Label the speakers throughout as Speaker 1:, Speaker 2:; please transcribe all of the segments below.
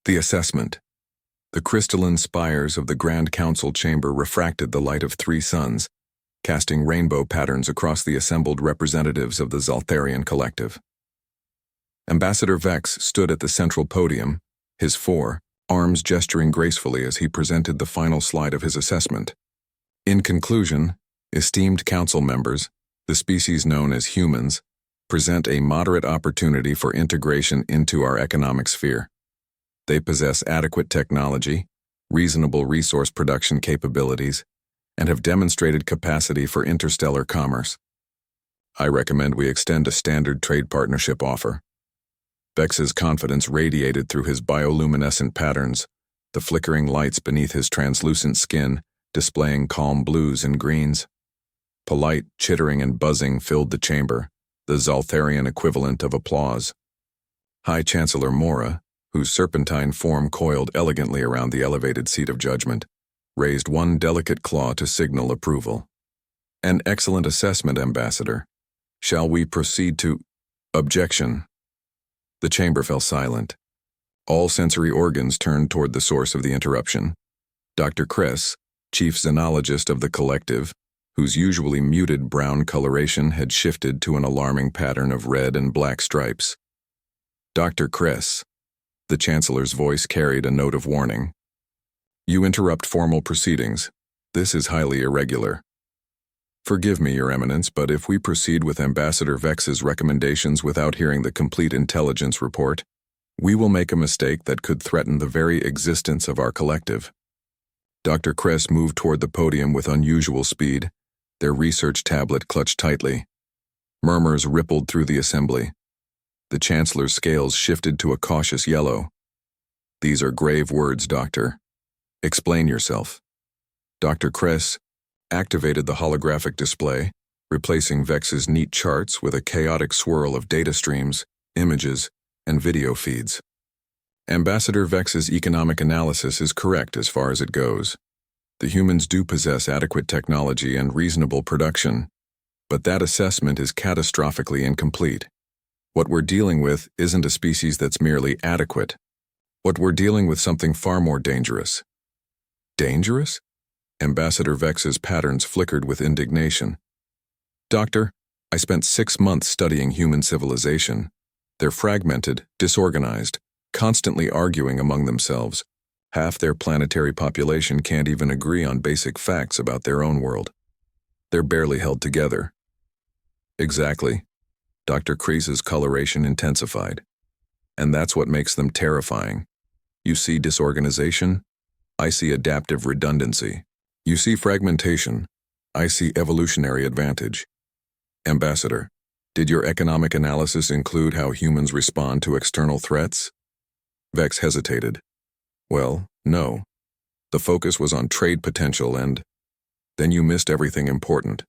Speaker 1: The assessment. The crystalline spires of the Grand Council chamber refracted the light of 3 suns, casting rainbow patterns across the assembled representatives of the Zaltharian collective. Ambassador Vex stood at the central podium, his 4 arms gesturing gracefully as he presented the final slide of his assessment. In conclusion, esteemed council members, the species known as humans, present a moderate opportunity for integration into our economic sphere. They possess adequate technology, reasonable resource production capabilities, and have demonstrated capacity for interstellar commerce. I recommend we extend a standard trade partnership offer. Vex's confidence radiated through his bioluminescent patterns, the flickering lights beneath his translucent skin displaying calm blues and greens. Polite chittering and buzzing filled the chamber, the Zaltharian equivalent of applause. High Chancellor Mora, whose serpentine form coiled elegantly around the elevated seat of judgment, raised one delicate claw to signal approval. An excellent assessment, Ambassador. Shall we proceed to— Objection. The chamber fell silent. All sensory organs turned toward the source of the interruption. Dr. Kress, chief xenologist of the collective, whose usually muted brown coloration had shifted to an alarming pattern of red and black stripes. Dr. Kress. The Chancellor's voice carried a note of warning. You interrupt formal proceedings. This is highly irregular. Forgive me, Your Eminence, but if we proceed with Ambassador Vex's recommendations without hearing the complete intelligence report, we will make a mistake that could threaten the very existence of our collective. Dr. Kress moved toward the podium with unusual speed, their research tablet clutched tightly. Murmurs rippled through the assembly. The Chancellor's scales shifted to a cautious yellow. These are grave words, Doctor. Explain yourself. Dr. Kress activated the holographic display, replacing Vex's neat charts with a chaotic swirl of data streams, images, and video feeds. Ambassador Vex's economic analysis is correct as far as it goes. The humans do possess adequate technology and reasonable production, but that assessment is catastrophically incomplete. What we're dealing with isn't a species that's merely adequate. What we're dealing with something far more dangerous. Dangerous? Ambassador Vex's patterns flickered with indignation. Doctor, I spent 6 months studying human civilization. They're fragmented, disorganized, constantly arguing among themselves. Half their planetary population can't even agree on basic facts about their own world. They're barely held together. Exactly. Dr. Kreese's coloration intensified. And that's what makes them terrifying. You see disorganization? I see adaptive redundancy. You see fragmentation. I see evolutionary advantage. Ambassador, did your economic analysis include how humans respond to external threats? Vex hesitated. Well, no. The focus was on trade potential and— Then you missed everything important.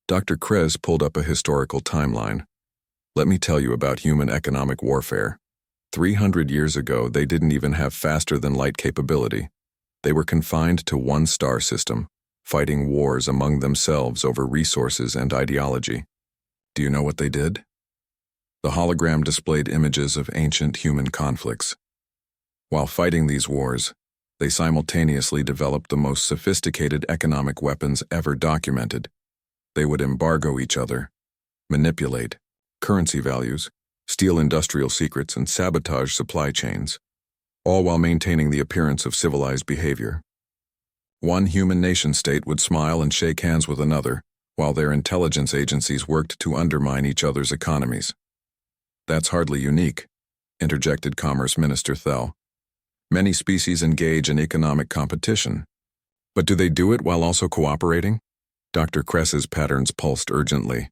Speaker 1: Dr. Kress pulled up a historical timeline. Let me tell you about human economic warfare. 300 years ago, they didn't even have faster-than-light capability. They were confined to one star system, fighting wars among themselves over resources and ideology. Do you know what they did? The hologram displayed images of ancient human conflicts. While fighting these wars, they simultaneously developed the most sophisticated economic weapons ever documented. They would embargo each other, manipulate currency values, steal industrial secrets, and sabotage supply chains, all while maintaining the appearance of civilized behavior. One human nation-state would smile and shake hands with another, while their intelligence agencies worked to undermine each other's economies. That's hardly unique, interjected Commerce Minister Thel. Many species engage in economic competition. But do they do it while also cooperating? Dr. Kress's patterns pulsed urgently.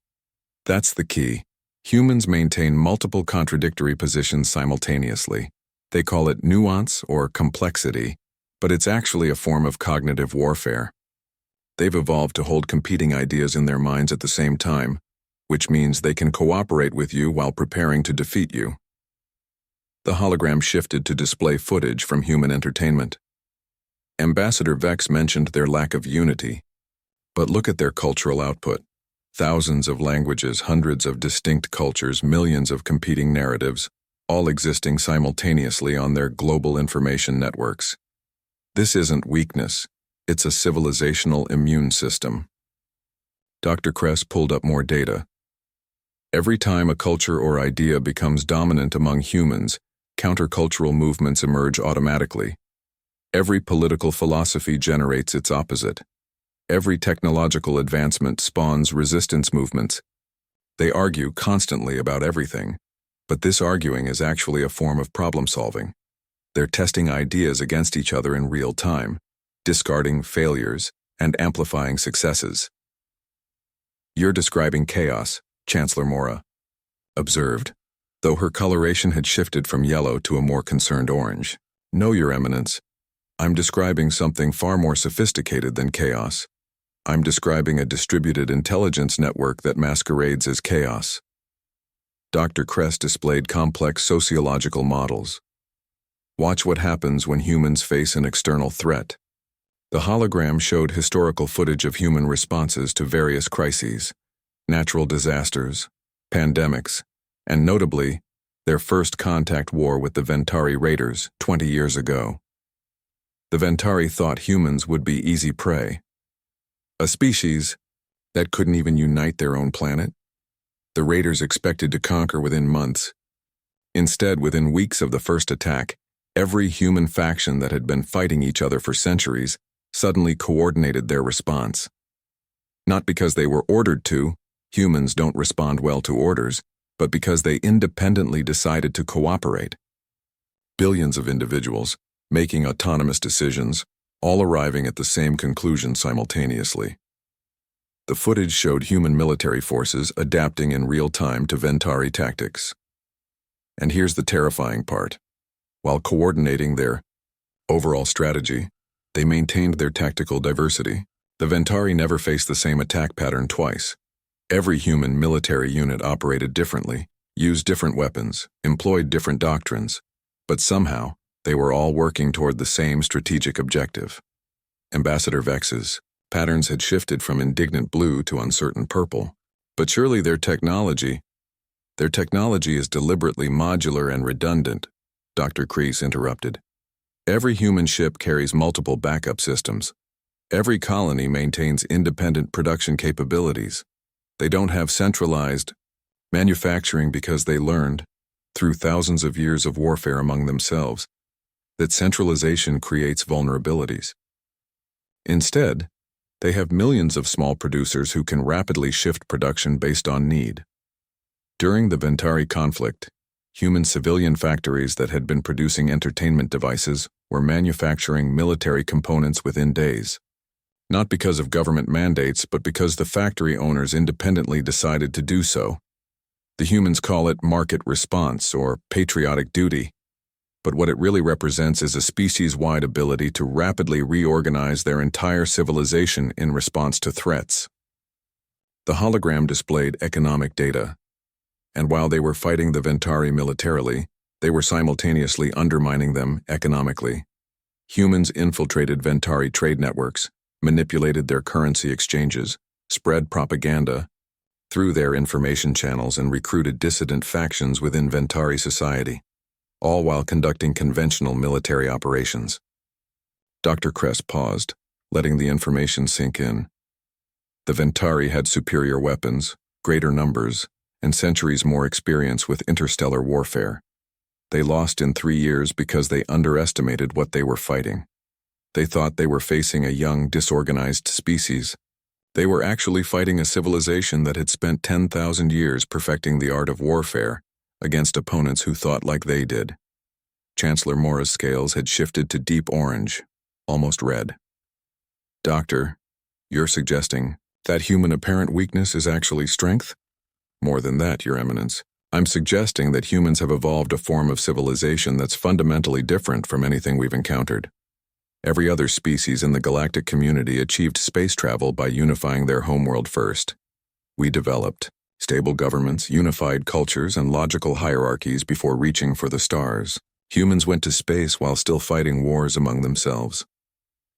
Speaker 1: That's the key. Humans maintain multiple contradictory positions simultaneously. They call it nuance or complexity, but it's actually a form of cognitive warfare. They've evolved to hold competing ideas in their minds at the same time, which means they can cooperate with you while preparing to defeat you. The hologram shifted to display footage from human entertainment. Ambassador Vex mentioned their lack of unity, but look at their cultural output. Thousands of languages, hundreds of distinct cultures, millions of competing narratives, all existing simultaneously on their global information networks. This isn't weakness, it's a civilizational immune system. Dr. Kress pulled up more data. Every time a culture or idea becomes dominant among humans, countercultural movements emerge automatically. Every political philosophy generates its opposite. Every technological advancement spawns resistance movements. They argue constantly about everything, but this arguing is actually a form of problem solving. They're testing ideas against each other in real time, discarding failures and amplifying successes. "You're describing chaos," Chancellor Mora observed, though her coloration had shifted from yellow to a more concerned orange. "No, Your Eminence. I'm describing something far more sophisticated than chaos. I'm describing a distributed intelligence network that masquerades as chaos." Dr. Kress displayed complex sociological models. "Watch what happens when humans face an external threat." The hologram showed historical footage of human responses to various crises, natural disasters, pandemics, and notably, their first contact war with the Ventari raiders 20 years ago. The Ventari thought humans would be easy prey. A species that couldn't even unite their own planet? The raiders expected to conquer within months. Instead, within weeks of the first attack, every human faction that had been fighting each other for centuries suddenly coordinated their response. Not because they were ordered to, humans don't respond well to orders, but because they independently decided to cooperate. Billions of individuals, making autonomous decisions, all arriving at the same conclusion simultaneously. The footage showed human military forces adapting in real time to Ventari tactics. And here's the terrifying part. While coordinating their overall strategy, they maintained their tactical diversity. The Ventari never faced the same attack pattern twice. Every human military unit operated differently, used different weapons, employed different doctrines, but somehow, they were all working toward the same strategic objective. Ambassador Vex's patterns had shifted from indignant blue to uncertain purple, but surely their technology is deliberately modular and redundant, Dr. Kreese interrupted. Every human ship carries multiple backup systems. Every colony maintains independent production capabilities. They don't have centralized manufacturing because they learned, through thousands of years of warfare among themselves, that centralization creates vulnerabilities. Instead, they have millions of small producers who can rapidly shift production based on need. During the Ventari conflict, human civilian factories that had been producing entertainment devices were manufacturing military components within days. Not because of government mandates, but because the factory owners independently decided to do so. The humans call it market response or patriotic duty, but what it really represents is a species-wide ability to rapidly reorganize their entire civilization in response to threats. The hologram displayed economic data, and while they were fighting the Ventari militarily, they were simultaneously undermining them economically. Humans infiltrated Ventari trade networks, manipulated their currency exchanges, spread propaganda through their information channels, and recruited dissident factions within Ventari society, all while conducting conventional military operations. Dr. Kress paused, letting the information sink in. The Ventari had superior weapons, greater numbers, and centuries more experience with interstellar warfare. They lost in 3 years because they underestimated what they were fighting. They thought they were facing a young, disorganized species. They were actually fighting a civilization that had spent 10,000 years perfecting the art of warfare against opponents who thought like they did. Chancellor Mora's scales had shifted to deep orange, almost red. "Doctor, you're suggesting that human apparent weakness is actually strength?" "More than that, Your Eminence. I'm suggesting that humans have evolved a form of civilization that's fundamentally different from anything we've encountered. Every other species in the galactic community achieved space travel by unifying their homeworld first. We developed stable governments, unified cultures, and logical hierarchies before reaching for the stars. Humans went to space while still fighting wars among themselves.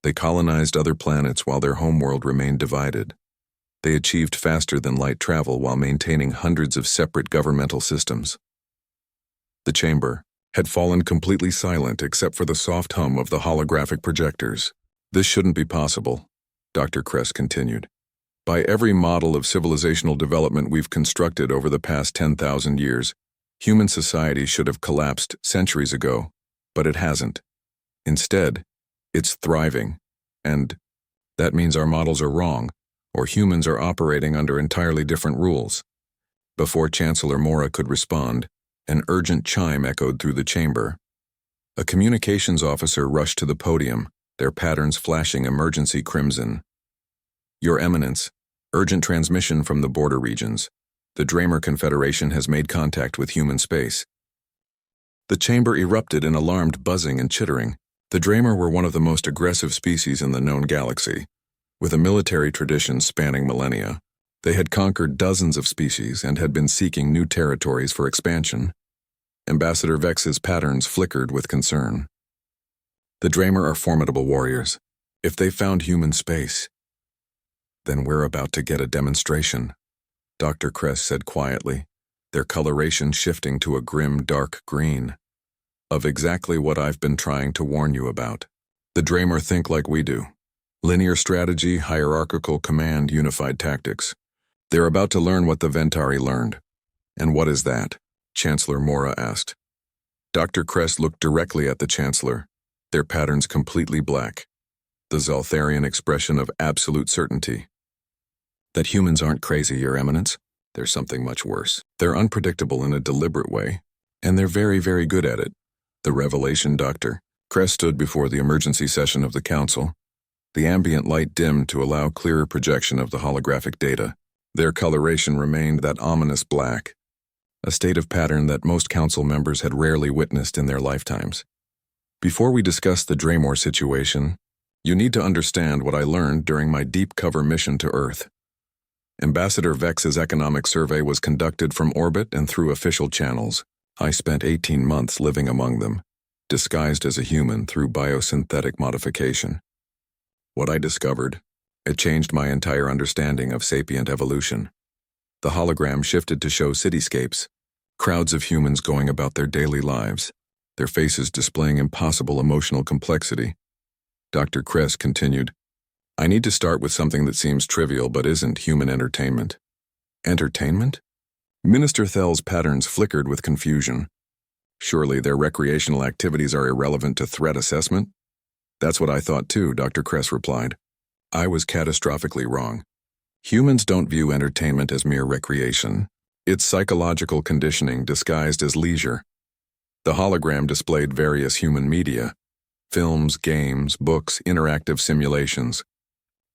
Speaker 1: They colonized other planets while their homeworld remained divided. They achieved faster than light travel while maintaining hundreds of separate governmental systems. The chamber had fallen completely silent except for the soft hum of the holographic projectors. This shouldn't be possible, Dr. Kress continued. By every model of civilizational development we've constructed over the past 10,000 years, human society should have collapsed centuries ago, but it hasn't. Instead, it's thriving, and that means our models are wrong, or humans are operating under entirely different rules. Before Chancellor Mora could respond, an urgent chime echoed through the chamber. A communications officer rushed to the podium, their patterns flashing emergency crimson. Your Eminence, urgent transmission from the border regions. The Dramer Confederation has made contact with human space. The chamber erupted in alarmed buzzing and chittering. The Dramer were one of the most aggressive species in the known galaxy. With a military tradition spanning millennia, they had conquered dozens of species and had been seeking new territories for expansion. Ambassador Vex's patterns flickered with concern. The Dramer are formidable warriors. If they found human space, then we're about to get a demonstration, Dr. Kress said quietly, their coloration shifting to a grim dark green. Of exactly what I've been trying to warn you about. The Dramer think like we do. Linear strategy, hierarchical command, unified tactics. They're about to learn what the Ventari learned. And what is that? Chancellor Mora asked. Dr. Kress looked directly at the Chancellor, their patterns completely black. The Zaltharian expression of absolute certainty. That humans aren't crazy, Your Eminence. There's something much worse. They're unpredictable in a deliberate way, and they're very, very good at it. The revelation, Dr. Kress stood before the emergency session of the Council. The ambient light dimmed to allow clearer projection of the holographic data. Their coloration remained that ominous black, a state of pattern that most Council members had rarely witnessed in their lifetimes. Before we discuss the Draymore situation, you need to understand what I learned during my deep cover mission to Earth. Ambassador Vex's economic survey was conducted from orbit and through official channels. I spent 18 months living among them, disguised as a human through biosynthetic modification. What I discovered, it changed my entire understanding of sapient evolution. The hologram shifted to show cityscapes, crowds of humans going about their daily lives, their faces displaying impossible emotional complexity. Dr. Kress continued, I need to start with something that seems trivial but isn't human entertainment. Entertainment? Minister Thell's patterns flickered with confusion. Surely their recreational activities are irrelevant to threat assessment? That's what I thought too, Dr. Kress replied. I was catastrophically wrong. Humans don't view entertainment as mere recreation. It's psychological conditioning disguised as leisure. The hologram displayed various human media, films, games, books, interactive simulations.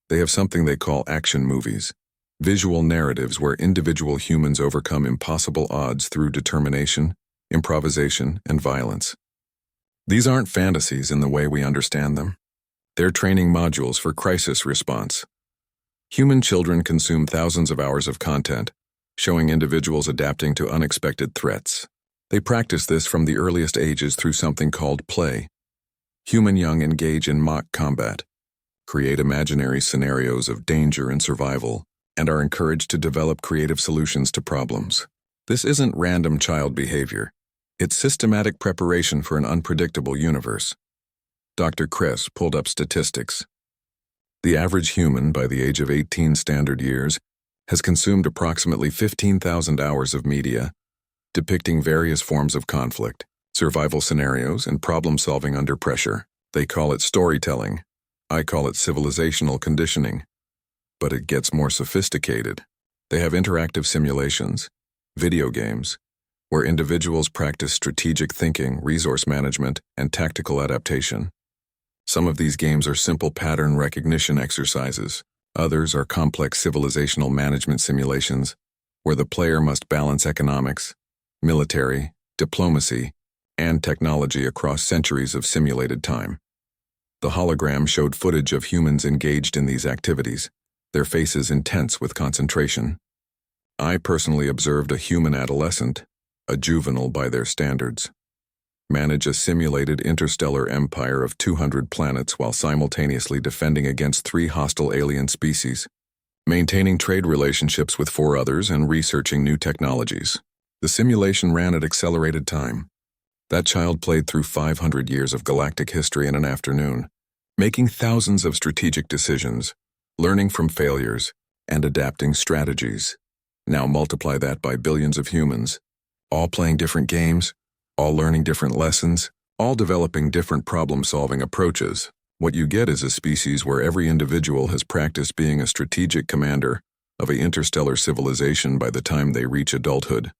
Speaker 1: They have something they call action movies. Visual narratives where individual humans overcome impossible odds through determination, improvisation, and violence. These aren't fantasies in the way we understand them. They're training modules for crisis response. Human children consume thousands of hours of content, showing individuals adapting to unexpected threats. They practice this from the earliest ages through something called play. Human young engage in mock combat, create imaginary scenarios of danger and survival, and are encouraged to develop creative solutions to problems. This isn't random child behavior. It's systematic preparation for an unpredictable universe. Dr. Kress pulled up statistics. The average human, by the age of 18 standard years, has consumed approximately 15,000 hours of media, depicting various forms of conflict, survival scenarios, and problem-solving under pressure. They call it storytelling. I call it civilizational conditioning. But it gets more sophisticated. They have interactive simulations, video games, where individuals practice strategic thinking, resource management, and tactical adaptation. Some of these games are simple pattern recognition exercises. Others are complex civilizational management simulations, where the player must balance economics, military, diplomacy, and technology across centuries of simulated time. The hologram showed footage of humans engaged in these activities, their faces intense with concentration. I personally observed a human adolescent, a juvenile by their standards, manage a simulated interstellar empire of 200 planets while simultaneously defending against 3 hostile alien species, maintaining trade relationships with 4 others and researching new technologies. The simulation ran at accelerated time, That child played through 500 years of galactic history in an afternoon, making thousands of strategic decisions, learning from failures, and adapting strategies. Now multiply that by billions of humans, all playing different games, all learning different lessons, all developing different problem-solving approaches. What you get is a species where every individual has practiced being a strategic commander of an interstellar civilization by the time they reach adulthood.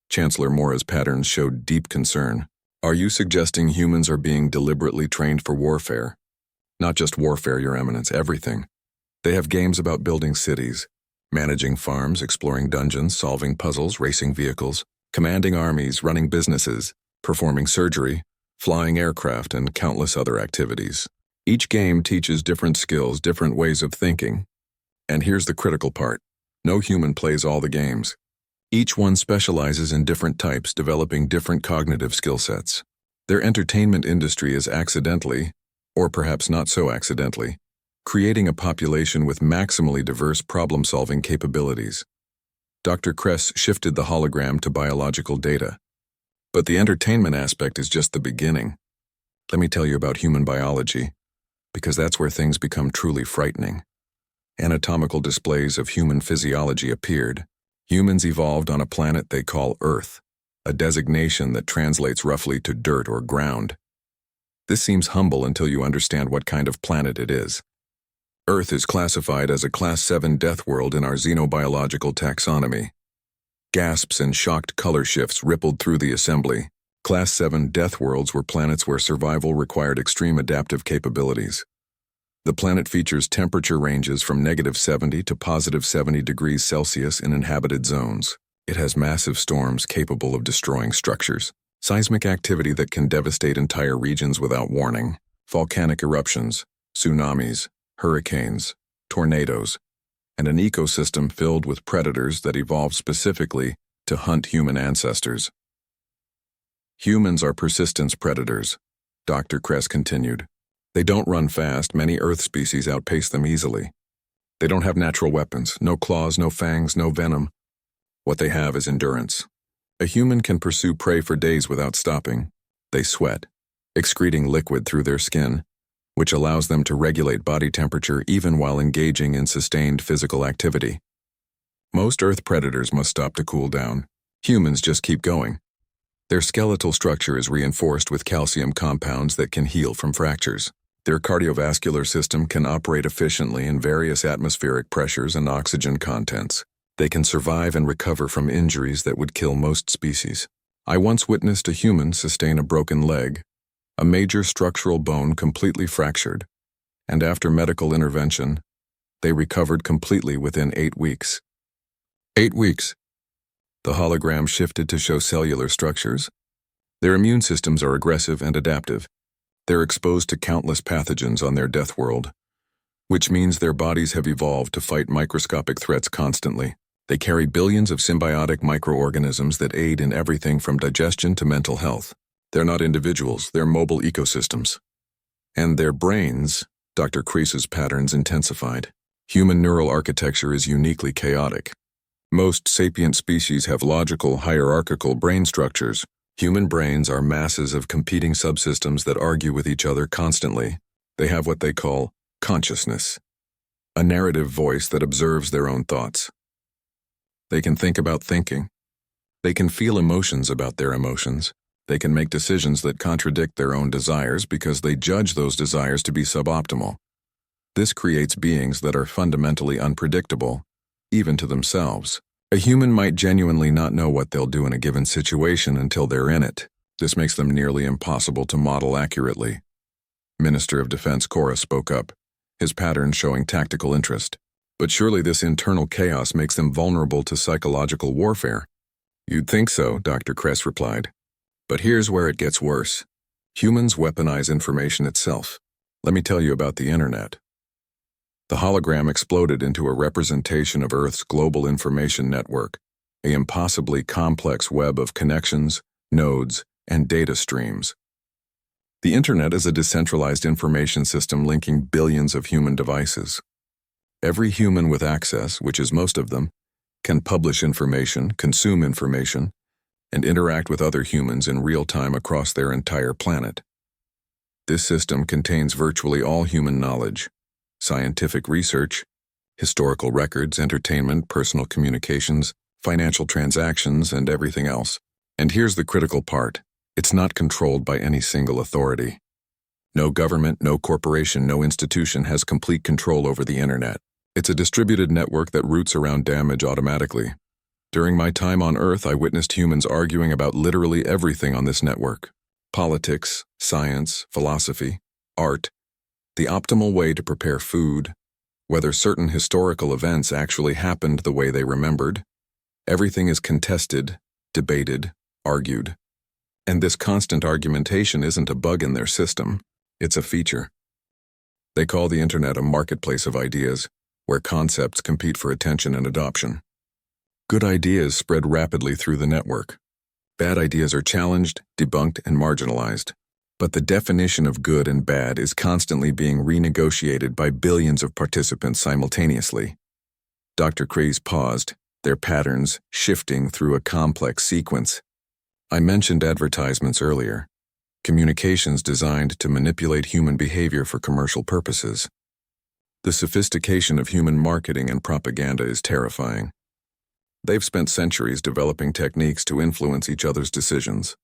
Speaker 1: Chancellor Mora's patterns showed deep concern. Are you suggesting humans are being deliberately trained for warfare? Not just warfare, Your Eminence, everything. They have games about building cities, managing farms, exploring dungeons, solving puzzles, racing vehicles, commanding armies, running businesses, performing surgery, flying aircraft, and countless other activities. Each game teaches different skills, different ways of thinking. And here's the critical part. No human plays all the games. Each one specializes in different types, developing different cognitive skill sets. Their entertainment industry is accidentally, or perhaps not so accidentally, creating a population with maximally diverse problem-solving capabilities. Dr. Kress shifted the hologram to biological data. But the entertainment aspect is just the beginning. Let me tell you about human biology, because that's where things become truly frightening. Anatomical displays of human physiology appeared. Humans evolved on a planet they call Earth, a designation that translates roughly to dirt or ground. This seems humble until you understand what kind of planet it is. Earth is classified as a Class 7 death world in our xenobiological taxonomy. Gasps and shocked color shifts rippled through the assembly. Class 7 death worlds were planets where survival required extreme adaptive capabilities. The planet features temperature ranges from -70 to +70 degrees Celsius in inhabited zones. It has massive storms capable of destroying structures, seismic activity that can devastate entire regions without warning, volcanic eruptions, tsunamis, hurricanes, tornadoes, and an ecosystem filled with predators that evolved specifically to hunt human ancestors. Humans are persistence predators, Dr. Kress continued. They don't run fast. Many Earth species outpace them easily. They don't have natural weapons, no claws, no fangs, no venom. What they have is endurance. A human can pursue prey for days without stopping. They sweat, excreting liquid through their skin, which allows them to regulate body temperature even while engaging in sustained physical activity. Most Earth predators must stop to cool down. Humans just keep going. Their skeletal structure is reinforced with calcium compounds that can heal from fractures. Their cardiovascular system can operate efficiently in various atmospheric pressures and oxygen contents. They can survive and recover from injuries that would kill most species. I once witnessed a human sustain a broken leg, a major structural bone completely fractured, and after medical intervention, they recovered completely within 8 weeks. 8 weeks. The hologram shifted to show cellular structures. Their immune systems are aggressive and adaptive. They're exposed to countless pathogens on their death world, which means their bodies have evolved to fight microscopic threats constantly. They carry billions of symbiotic microorganisms that aid in everything from digestion to mental health. They're not individuals, they're mobile ecosystems. And their brains, Dr. Kreis's patterns intensified. Human neural architecture is uniquely chaotic. Most sapient species have logical, hierarchical brain structures. Human brains are masses of competing subsystems that argue with each other constantly. They have what they call consciousness, a narrative voice that observes their own thoughts. They can think about thinking. They can feel emotions about their emotions. They can make decisions that contradict their own desires because they judge those desires to be suboptimal. This creates beings that are fundamentally unpredictable, even to themselves. A human might genuinely not know what they'll do in a given situation until they're in it. This makes them nearly impossible to model accurately. Minister of Defense Cora spoke up, his pattern showing tactical interest. But surely this internal chaos makes them vulnerable to psychological warfare. You'd think so, Dr. Kress replied. But here's where it gets worse. Humans weaponize information itself. Let me tell you about the internet. The hologram exploded into a representation of Earth's global information network, an impossibly complex web of connections, nodes, and data streams. The internet is a decentralized information system linking billions of human devices. Every human with access, which is most of them, can publish information, consume information, and interact with other humans in real time across their entire planet. This system contains virtually all human knowledge, scientific research, historical records, entertainment, personal communications, financial transactions, and everything else. And here's the critical part. It's not controlled by any single authority. No government, no corporation, no institution has complete control over the internet. It's a distributed network that routes around damage automatically. During my time on Earth, I witnessed humans arguing about literally everything on this network. Politics, science, philosophy, art, the optimal way to prepare food, whether certain historical events actually happened the way they remembered. Everything is contested, debated, argued. And this constant argumentation isn't a bug in their system, it's a feature. They call the internet a marketplace of ideas, where concepts compete for attention and adoption. Good ideas spread rapidly through the network. Bad ideas are challenged, debunked, and marginalized. But the definition of good and bad is constantly being renegotiated by billions of participants simultaneously. Dr. Craze paused, their patterns shifting through a complex sequence. I mentioned advertisements earlier. Communications designed to manipulate human behavior for commercial purposes. The sophistication of human marketing and propaganda is terrifying. They've spent centuries developing techniques to influence each other's decisions.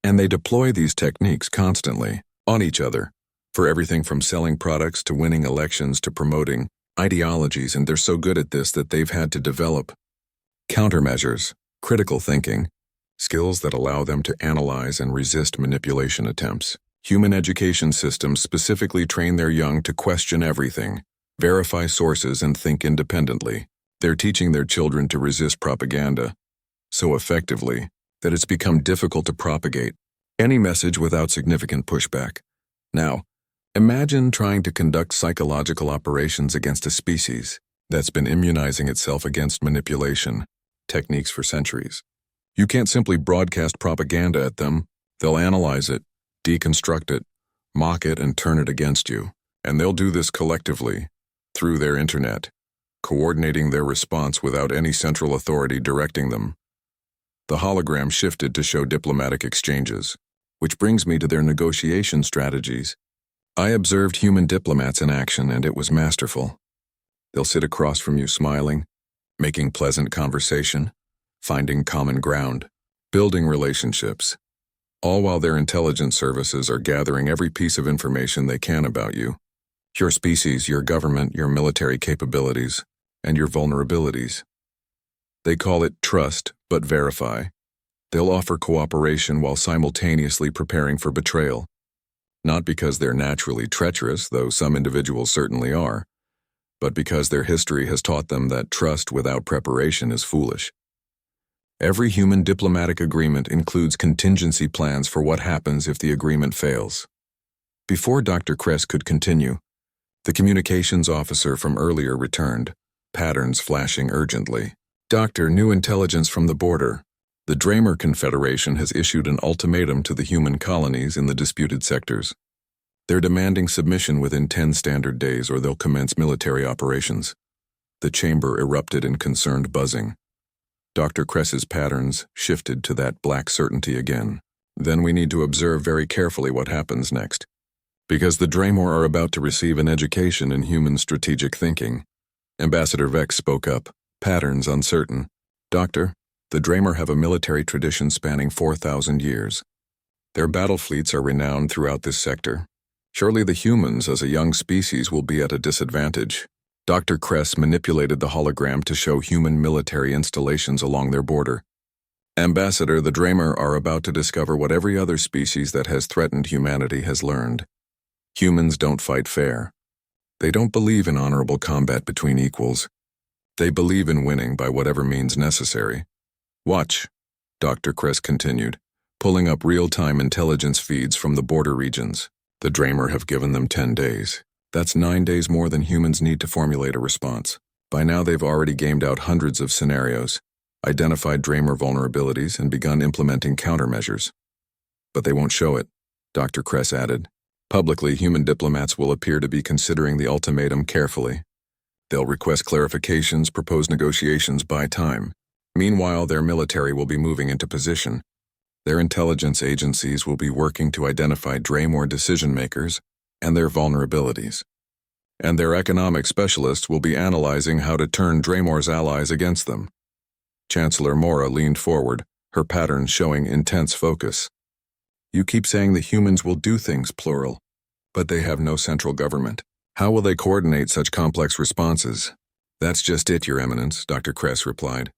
Speaker 1: And they deploy these techniques constantly, on each other, for everything from selling products to winning elections to promoting ideologies, and they're so good at this that they've had to develop countermeasures, critical thinking, skills that allow them to analyze and resist manipulation attempts. Human education systems specifically train their young to question everything, verify sources, and think independently. They're teaching their children to resist propaganda so effectively that it's become difficult to propagate any message without significant pushback. Now, imagine trying to conduct psychological operations against a species that's been immunizing itself against manipulation techniques for centuries. You can't simply broadcast propaganda at them. They'll analyze it, deconstruct it, mock it, and turn it against you. And they'll do this collectively, through their internet, coordinating their response without any central authority directing them. The hologram shifted to show diplomatic exchanges, which brings me to their negotiation strategies. I observed human diplomats in action, and it was masterful. They'll sit across from you smiling, making pleasant conversation, finding common ground, building relationships, all while their intelligence services are gathering every piece of information they can about you, your species, your government, your military capabilities, and your vulnerabilities. They call it trust, but verify. They'll offer cooperation while simultaneously preparing for betrayal. Not because they're naturally treacherous, though some individuals certainly are, but because their history has taught them that trust without preparation is foolish. Every human diplomatic agreement includes contingency plans for what happens if the agreement fails. Before Dr. Kress could continue, the communications officer from earlier returned, patterns flashing urgently. Doctor, new intelligence from the border. The Dramer Confederation has issued an ultimatum to the human colonies in the disputed sectors. They're demanding submission within 10 standard days or they'll commence military operations. The chamber erupted in concerned buzzing. Dr. Kress's patterns shifted to that black certainty again. Then we need to observe very carefully what happens next. Because the Dramer are about to receive an education in human strategic thinking. Ambassador Vex spoke up, patterns uncertain. Doctor, the Dramer have a military tradition spanning 4,000 years. Their battle fleets are renowned throughout this sector. Surely the humans as a young species will be at a disadvantage. Dr. Kress manipulated the hologram to show human military installations along their border. Ambassador, the Dramer are about to discover what every other species that has threatened humanity has learned. Humans don't fight fair. They don't believe in honorable combat between equals. They believe in winning by whatever means necessary. Watch, Dr. Kress continued, pulling up real-time intelligence feeds from the border regions. The Dramer have given them 10 days. That's 9 days more than humans need to formulate a response. By now they've already gamed out hundreds of scenarios, identified Dramer vulnerabilities, and begun implementing countermeasures. But they won't show it, Dr. Kress added. Publicly, human diplomats will appear to be considering the ultimatum carefully. They'll request clarifications, propose negotiations, buy time. Meanwhile, their military will be moving into position. Their intelligence agencies will be working to identify Draymore decision-makers and their vulnerabilities. And their economic specialists will be analyzing how to turn Draymore's allies against them. Chancellor Mora leaned forward, her patterns showing intense focus. You keep saying the humans will do things, plural, but they have no central government. How will they coordinate such complex responses? That's just it, Your Eminence, Dr. Kress replied.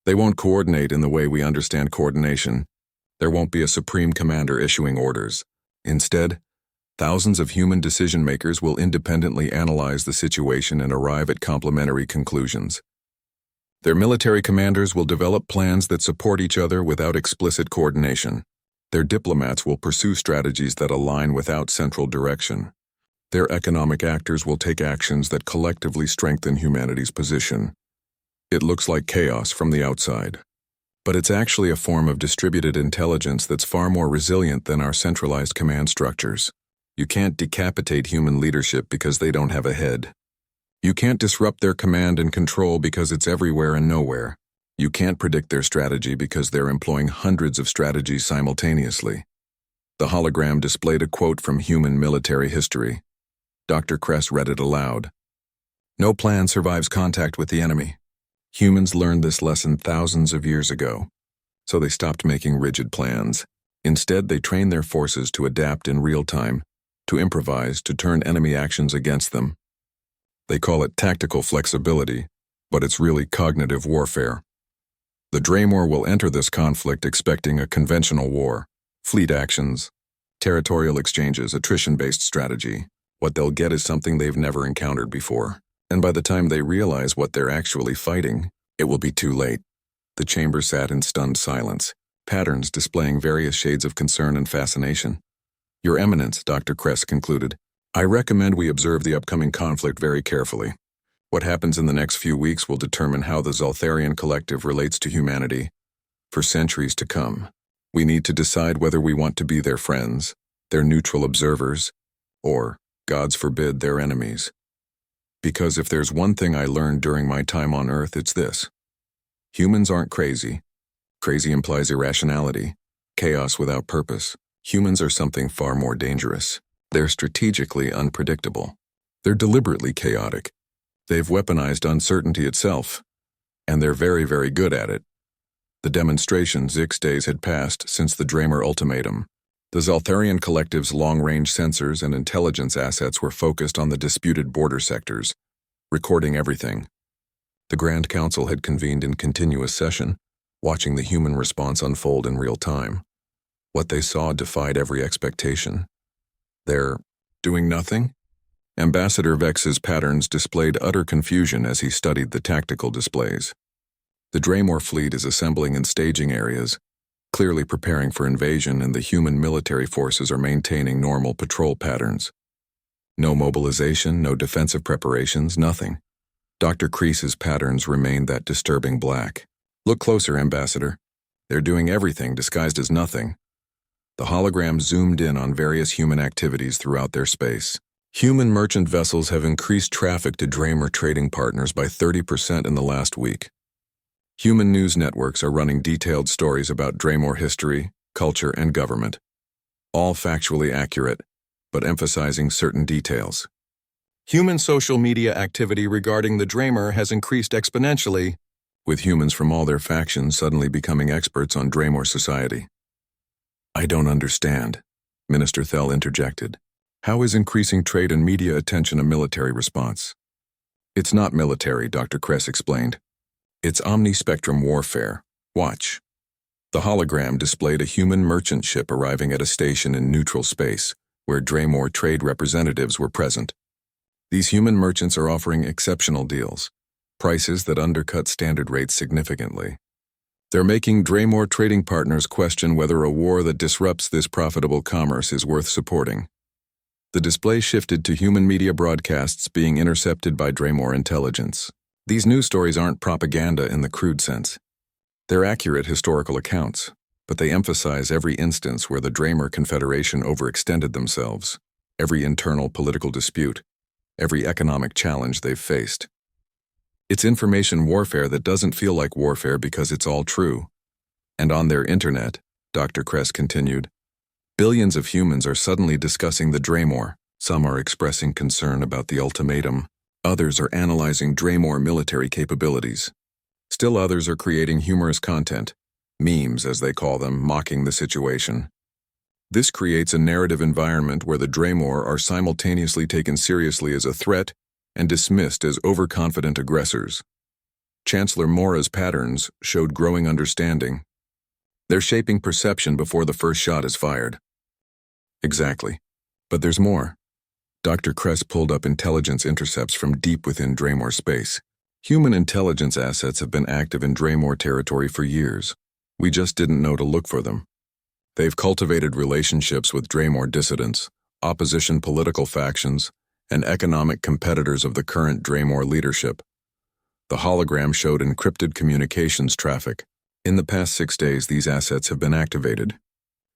Speaker 1: They won't coordinate in the way we understand coordination. There won't be a supreme commander issuing orders. Instead, thousands of human decision-makers will independently analyze the situation and arrive at complementary conclusions. Their military commanders will develop plans that support each other without explicit coordination. Their diplomats will pursue strategies that align without central direction. Their economic actors will take actions that collectively strengthen humanity's position. It looks like chaos from the outside, but it's actually a form of distributed intelligence that's far more resilient than our centralized command structures. You can't decapitate human leadership because they don't have a head. You can't disrupt their command and control because it's everywhere and nowhere. You can't predict their strategy because they're employing hundreds of strategies simultaneously. The hologram displayed a quote from human military history. Dr. Kress read it aloud. No plan survives contact with the enemy. Humans learned this lesson thousands of years ago, so they stopped making rigid plans. Instead, they trained their forces to adapt in real time, to improvise, to turn enemy actions against them. They call it tactical flexibility, but it's really cognitive warfare. The Draymore will enter this conflict expecting a conventional war, fleet actions, territorial exchanges, attrition-based strategy. What they'll get is something they've never encountered before. And by the time they realize what they're actually fighting, it will be too late. The chamber sat in stunned silence, patterns displaying various shades of concern and fascination. Your Eminence, Dr. Kress concluded, I recommend we observe the upcoming conflict very carefully. What happens in the next few weeks will determine how the Zaltharian collective relates to humanity. For centuries to come, we need to decide whether we want to be their friends, their neutral observers, or, gods forbid, their enemies. Because if there's one thing I learned during my time on Earth, it's this. Humans aren't crazy. Crazy implies irrationality, chaos without purpose. Humans are something far more dangerous. They're strategically unpredictable. They're deliberately chaotic. They've weaponized uncertainty itself, and they're very, very good at it. The demonstration Zix days had passed since the Draymore ultimatum. The Zaltharian collective's long-range sensors and intelligence assets were focused on the disputed border sectors, recording everything. The Grand Council had convened in continuous session, watching the human response unfold in real time. What they saw defied every expectation. They're doing nothing? Ambassador Vex's patterns displayed utter confusion as he studied the tactical displays. The Draymore fleet is assembling in staging areas, clearly preparing for invasion, and the human military forces are maintaining normal patrol patterns. No mobilization, no defensive preparations, nothing. Dr. Kreese's patterns remained that disturbing black. Look closer, Ambassador. They're doing everything disguised as nothing. The hologram zoomed in on various human activities throughout their space. Human merchant vessels have increased traffic to Draymore trading partners by 30% in the last week. Human news networks are running detailed stories about Draymore history, culture, and government. All factually accurate, but emphasizing certain details. Human social media activity regarding the Draymore has increased exponentially, with humans from all their factions suddenly becoming experts on Draymore society. I don't understand, Minister Thel interjected. How is increasing trade and media attention a military response? It's not military, Dr. Kress explained. It's omni-spectrum warfare. Watch. The hologram displayed a human merchant ship arriving at a station in neutral space, where Draymore trade representatives were present. These human merchants are offering exceptional deals, prices that undercut standard rates significantly. They're making Draymore trading partners question whether a war that disrupts this profitable commerce is worth supporting. The display shifted to human media broadcasts being intercepted by Draymore intelligence. These news stories aren't propaganda in the crude sense. They're accurate historical accounts, but they emphasize every instance where the Draymore Confederation overextended themselves, every internal political dispute, every economic challenge they've faced. It's information warfare that doesn't feel like warfare because it's all true. And on their internet, Dr. Kress continued, billions of humans are suddenly discussing the Draymore. Some are expressing concern about the ultimatum. Others are analyzing Draymore military capabilities. Still others are creating humorous content, memes as they call them, mocking the situation. This creates a narrative environment where the Draymore are simultaneously taken seriously as a threat and dismissed as overconfident aggressors. Chancellor Mora's patterns showed growing understanding. They're shaping perception before the first shot is fired. Exactly. But there's more. Dr. Kress pulled up intelligence intercepts from deep within Draymore space. Human intelligence assets have been active in Draymore territory for years. We just didn't know to look for them. They've cultivated relationships with Draymore dissidents, opposition political factions, and economic competitors of the current Draymore leadership. The hologram showed encrypted communications traffic. In the past 6 days, these assets have been activated.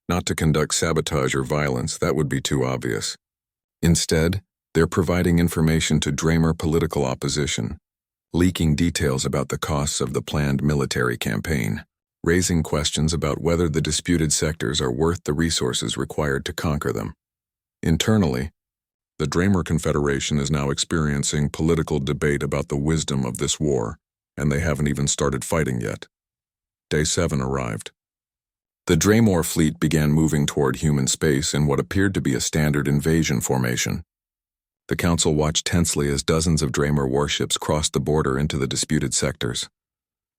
Speaker 1: Not to conduct sabotage or violence, that would be too obvious. Instead, they're providing information to Draymore political opposition, leaking details about the costs of the planned military campaign, raising questions about whether the disputed sectors are worth the resources required to conquer them. Internally, the Draymore Confederation is now experiencing political debate about the wisdom of this war, and they haven't even started fighting yet. Day 7 arrived. The Draymore fleet began moving toward human space in what appeared to be a standard invasion formation. The Council watched tensely as dozens of Draymore warships crossed the border into the disputed sectors.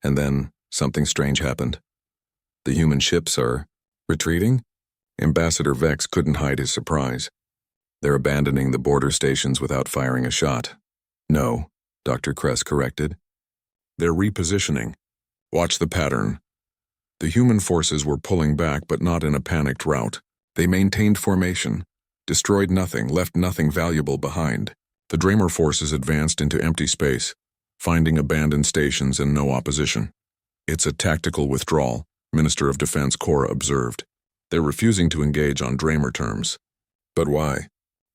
Speaker 1: And then, something strange happened. The human ships are retreating? Ambassador Vex couldn't hide his surprise. They're abandoning the border stations without firing a shot. No, Dr. Kress corrected. They're repositioning. Watch the pattern. The human forces were pulling back, but not in a panicked rout. They maintained formation, destroyed nothing, left nothing valuable behind. The Draymore forces advanced into empty space, finding abandoned stations and no opposition. It's a tactical withdrawal, Minister of Defense Cora observed. They're refusing to engage on Draymore terms. But why?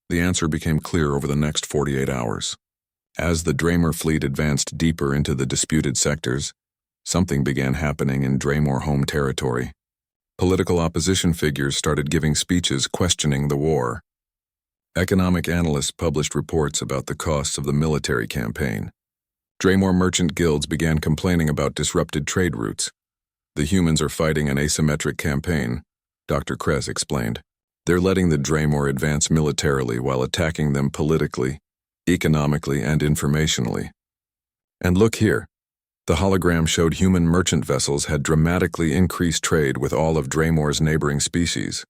Speaker 1: The answer became clear over the next 48 hours. As the Draymore fleet advanced deeper into the disputed sectors, something began happening in Draymore home territory. Political opposition figures started giving speeches questioning the war. Economic analysts published reports about the costs of the military campaign. Draymore merchant guilds began complaining about disrupted trade routes. The humans are fighting an asymmetric campaign, Dr. Kress explained. They're letting the Draymore advance militarily while attacking them politically, economically, and informationally. And look here. The hologram showed human merchant vessels had dramatically increased trade with all of Draymore's neighboring species.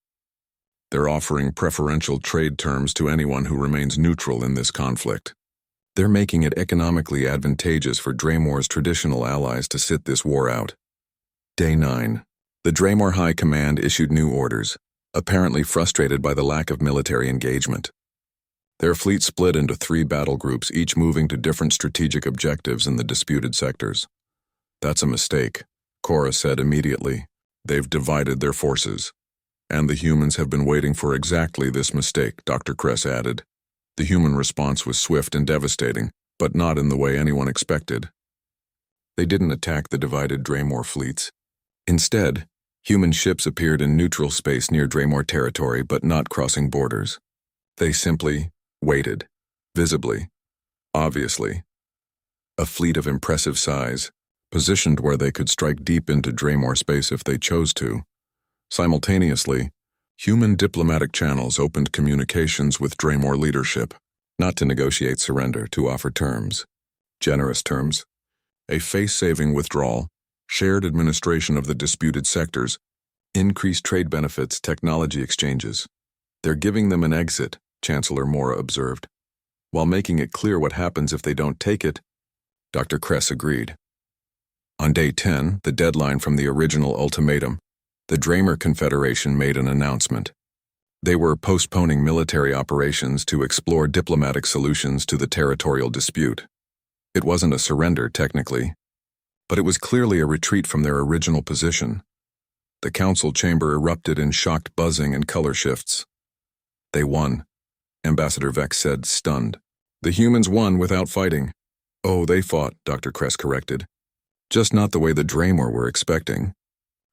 Speaker 1: They're offering preferential trade terms to anyone who remains neutral in this conflict. They're making it economically advantageous for Draymore's traditional allies to sit this war out. Day 9. The Draymore High Command issued new orders, apparently frustrated by the lack of military engagement. Their fleet split into 3 battle groups, each moving to different strategic objectives in the disputed sectors. That's a mistake, Cora said immediately. They've divided their forces. And the humans have been waiting for exactly this mistake, Dr. Kress added. The human response was swift and devastating, but not in the way anyone expected. They didn't attack the divided Draymore fleets. Instead, human ships appeared in neutral space near Draymore territory but not crossing borders. They simply waited, visibly, obviously. A fleet of impressive size, positioned where they could strike deep into Draymore space if they chose to. Simultaneously, human diplomatic channels opened communications with Draymore leadership, not to negotiate surrender, to offer terms. Generous terms. A face-saving withdrawal, shared administration of the disputed sectors, increased trade benefits, technology exchanges. They're giving them an exit, Chancellor Mora observed. While making it clear what happens if they don't take it, Dr. Kress agreed. On day 10, the deadline from the original ultimatum, the Draymore Confederation made an announcement. They were postponing military operations to explore diplomatic solutions to the territorial dispute. It wasn't a surrender, technically, but it was clearly a retreat from their original position. The council chamber erupted in shocked buzzing and color shifts. They won, Ambassador Vex said, stunned. The humans won without fighting. Oh, they fought, Dr. Kress corrected. Just not the way the Draymore were expecting.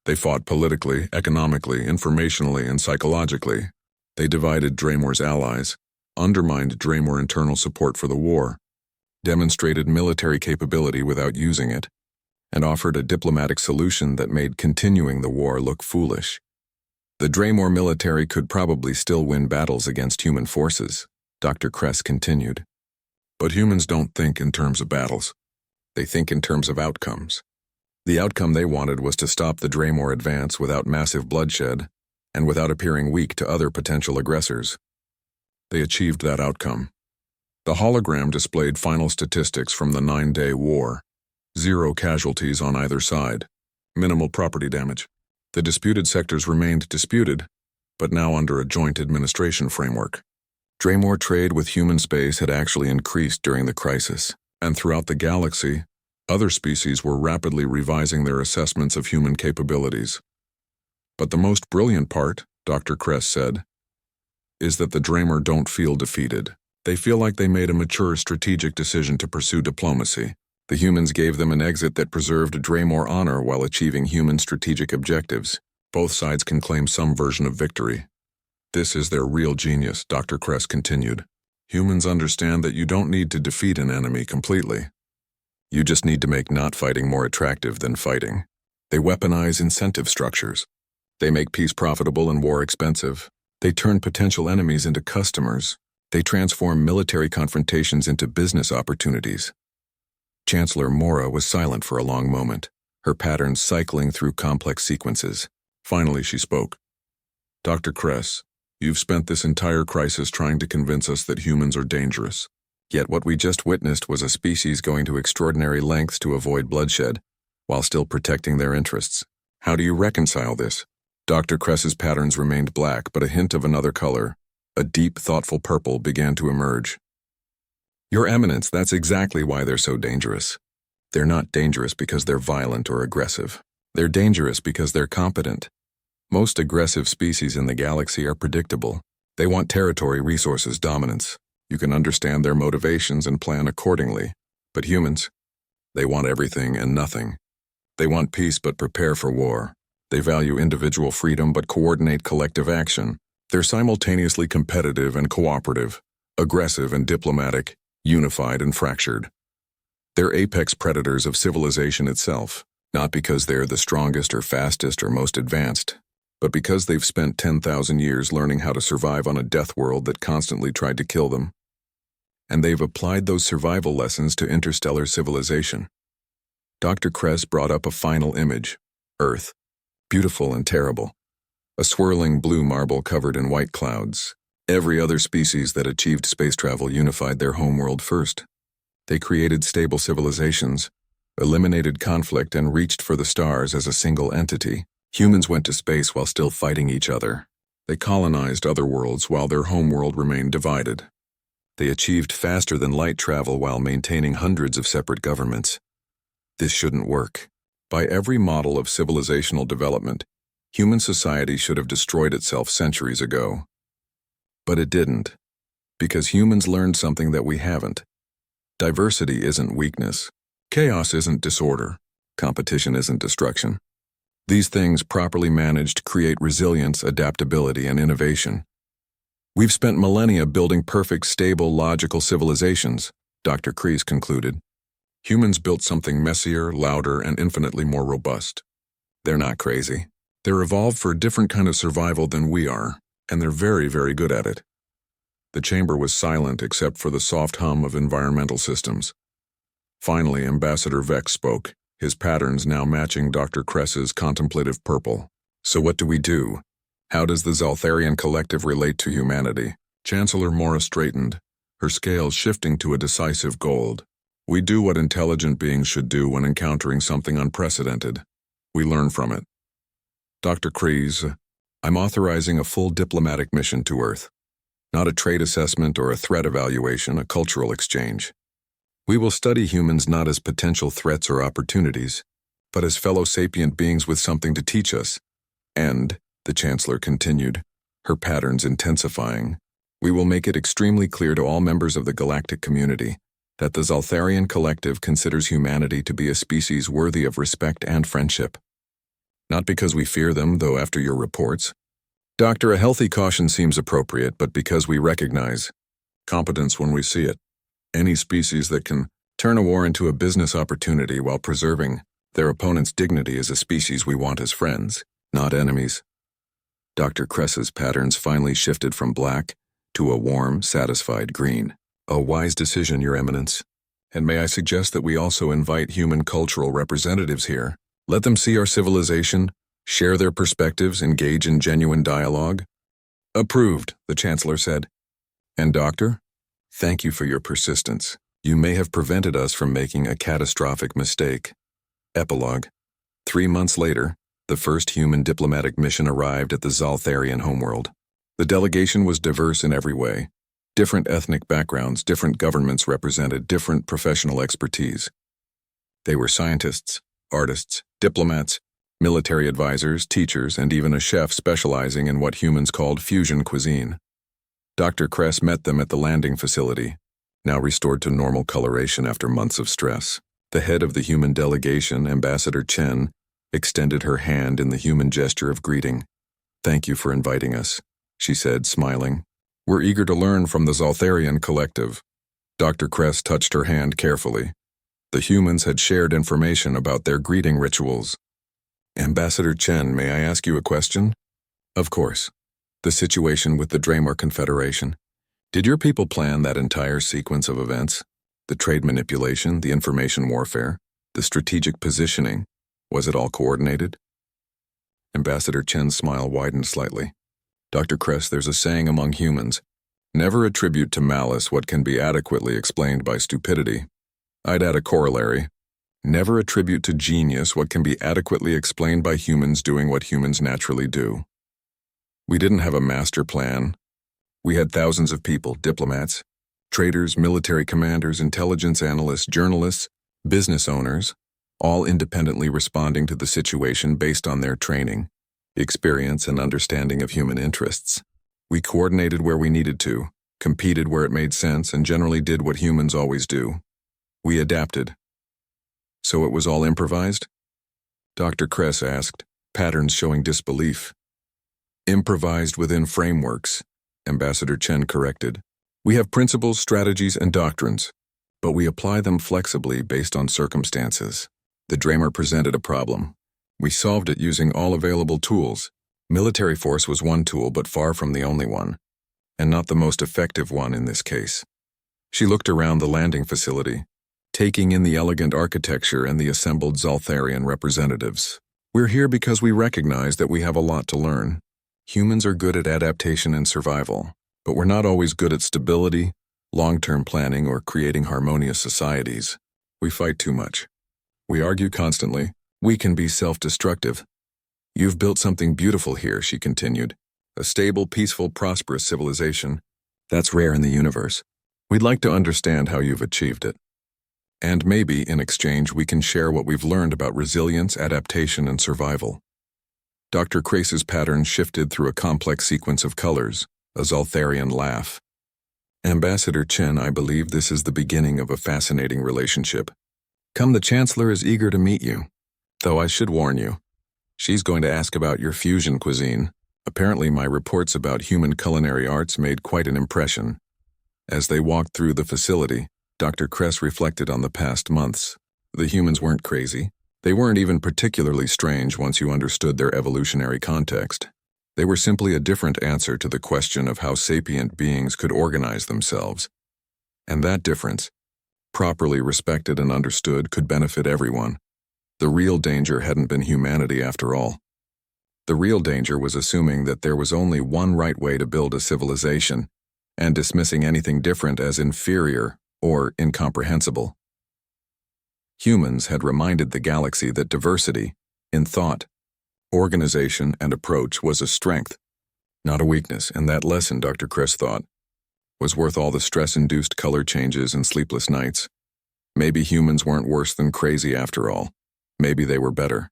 Speaker 1: They fought politically, economically, informationally, and psychologically. They divided Draymore's allies, undermined Draymore internal support for the war, demonstrated military capability without using it, and offered a diplomatic solution that made continuing the war look foolish. The Draymore military could probably still win battles against human forces, Dr. Kress continued. But humans don't think in terms of battles. They think in terms of outcomes. The outcome they wanted was to stop the Draymore advance without massive bloodshed and without appearing weak to other potential aggressors. They achieved that outcome. The hologram displayed final statistics from the 9-day war. 0 casualties on either side. Minimal property damage. The disputed sectors remained disputed, but now under a joint administration framework. Draymore trade with human space had actually increased during the crisis, and throughout the galaxy, other species were rapidly revising their assessments of human capabilities. But the most brilliant part, Dr. Kress said, is that the Draymore don't feel defeated. They feel like they made a mature strategic decision to pursue diplomacy. The humans gave them an exit that preserved Draymore honor while achieving human strategic objectives. Both sides can claim some version of victory. This is their real genius, Dr. Kress continued. Humans understand that you don't need to defeat an enemy completely. You just need to make not fighting more attractive than fighting. They weaponize incentive structures. They make peace profitable and war expensive. They turn potential enemies into customers. They transform military confrontations into business opportunities. Chancellor Mora was silent for a long moment, her patterns cycling through complex sequences. Finally, she spoke. Dr. Kress, you've spent this entire crisis trying to convince us that humans are dangerous. Yet what we just witnessed was a species going to extraordinary lengths to avoid bloodshed, while still protecting their interests. How do you reconcile this? Dr. Kress's patterns remained black, but a hint of another color, a deep, thoughtful purple, began to emerge. Your Eminence, that's exactly why they're so dangerous. They're not dangerous because they're violent or aggressive. They're dangerous because they're competent. Most aggressive species in the galaxy are predictable. They want territory, resources, dominance. You can understand their motivations and plan accordingly. But humans, they want everything and nothing. They want peace but prepare for war. They value individual freedom but coordinate collective action. They're simultaneously competitive and cooperative, aggressive and diplomatic, unified and fractured. They're apex predators of civilization itself, not because they're the strongest or fastest or most advanced, but because they've spent 10,000 years learning how to survive on a death world that constantly tried to kill them. And they've applied those survival lessons to interstellar civilization. Dr. Kress brought up a final image, Earth, beautiful and terrible. A swirling blue marble covered in white clouds. Every other species that achieved space travel unified their homeworld first. They created stable civilizations, eliminated conflict, and reached for the stars as a single entity. Humans went to space while still fighting each other. They colonized other worlds while their homeworld remained divided. They achieved faster than light travel while maintaining hundreds of separate governments. This shouldn't work. By every model of civilizational development, human society should have destroyed itself centuries ago. But it didn't, because humans learned something that we haven't. Diversity isn't weakness. Chaos isn't disorder. Competition isn't destruction. These things, properly managed, create resilience, adaptability, and innovation. We've spent millennia building perfect, stable, logical civilizations, Dr. Kress concluded. Humans built something messier, louder, and infinitely more robust. They're not crazy. They're evolved for a different kind of survival than we are, and they're very, very good at it. The chamber was silent except for the soft hum of environmental systems. Finally, Ambassador Vex spoke, his patterns now matching Dr. Kress's contemplative purple. So what do we do? How does the Zaltharian collective relate to humanity? Chancellor Mora straightened, her scales shifting to a decisive gold. We do what intelligent beings should do when encountering something unprecedented. We learn from it. Dr. Kress, I'm authorizing a full diplomatic mission to Earth. Not a trade assessment or a threat evaluation, a cultural exchange. We will study humans not as potential threats or opportunities, but as fellow sapient beings with something to teach us. And, the Chancellor continued, her patterns intensifying, we will make it extremely clear to all members of the galactic community that the Zaltharian Collective considers humanity to be a species worthy of respect and friendship. Not because we fear them, though after your reports. Doctor, a healthy caution seems appropriate, but because we recognize competence when we see it. Any species that can turn a war into a business opportunity while preserving their opponent's dignity is a species we want as friends, not enemies. Dr. Kress's patterns finally shifted from black to a warm, satisfied green. A wise decision, Your Eminence. And may I suggest that we also invite human cultural representatives here. Let them see our civilization, share their perspectives, engage in genuine dialogue. Approved, the Chancellor said. And Doctor, thank you for your persistence. You may have prevented us from making a catastrophic mistake. Epilogue. 3 months later, the first human diplomatic mission arrived at the Zaltharian homeworld. The delegation was diverse in every way. Different ethnic backgrounds, different governments represented different professional expertise. They were scientists, artists, diplomats, military advisors, teachers, and even a chef specializing in what humans called fusion cuisine. Dr. Kress met them at the landing facility, now restored to normal coloration after months of stress. The head of the human delegation, Ambassador Chen, extended her hand in the human gesture of greeting. "Thank you for inviting us," she said, smiling. "We're eager to learn from the Zaltharian Collective." Dr. Kress touched her hand carefully. The humans had shared information about their greeting rituals. "Ambassador Chen, may I ask you a question?" "Of course. The situation with the Draemar Confederation. Did your people plan that entire sequence of events? The trade manipulation, the information warfare, the strategic positioning. Was it all coordinated?" Ambassador Chen's smile widened slightly. "Dr. Kress, there's a saying among humans, never attribute to malice what can be adequately explained by stupidity. I'd add a corollary. Never attribute to genius what can be adequately explained by humans doing what humans naturally do. We didn't have a master plan. We had thousands of people, diplomats, traders, military commanders, intelligence analysts, journalists, business owners, all independently responding to the situation based on their training, experience, and understanding of human interests. We coordinated where we needed to, competed where it made sense, and generally did what humans always do. We adapted." "So it was all improvised?" Dr. Kress asked, patterns showing disbelief. "Improvised within frameworks," Ambassador Chen corrected. "We have principles, strategies, and doctrines, but we apply them flexibly based on circumstances. The Draemar presented a problem. We solved it using all available tools. Military force was one tool, but far from the only one, and not the most effective one in this case." She looked around the landing facility, taking in the elegant architecture and the assembled Zaltharian representatives. "We're here because we recognize that we have a lot to learn. Humans are good at adaptation and survival, but we're not always good at stability, long-term planning, or creating harmonious societies. We fight too much. We argue constantly. We can be self-destructive. You've built something beautiful here," she continued. "A stable, peaceful, prosperous civilization. That's rare in the universe. We'd like to understand how you've achieved it. And maybe, in exchange, we can share what we've learned about resilience, adaptation, and survival." Dr. Kress's pattern shifted through a complex sequence of colors, a Zaltharian laugh. "Ambassador Chen, I believe this is the beginning of a fascinating relationship. Come, the Chancellor is eager to meet you. Though I should warn you, she's going to ask about your fusion cuisine. Apparently my reports about human culinary arts made quite an impression." As they walked through the facility, Dr. Kress reflected on the past months. The humans weren't crazy. They weren't even particularly strange once you understood their evolutionary context. They were simply a different answer to the question of how sapient beings could organize themselves. And that difference, properly respected and understood, could benefit everyone. The real danger hadn't been humanity after all. The real danger was assuming that there was only one right way to build a civilization, and dismissing anything different as inferior or incomprehensible. Humans had reminded the galaxy that diversity, in thought, organization, and approach, was a strength, not a weakness, and that lesson, Dr. Kress thought, was worth all the stress-induced color changes and sleepless nights. Maybe humans weren't worse than crazy after all. Maybe they were better.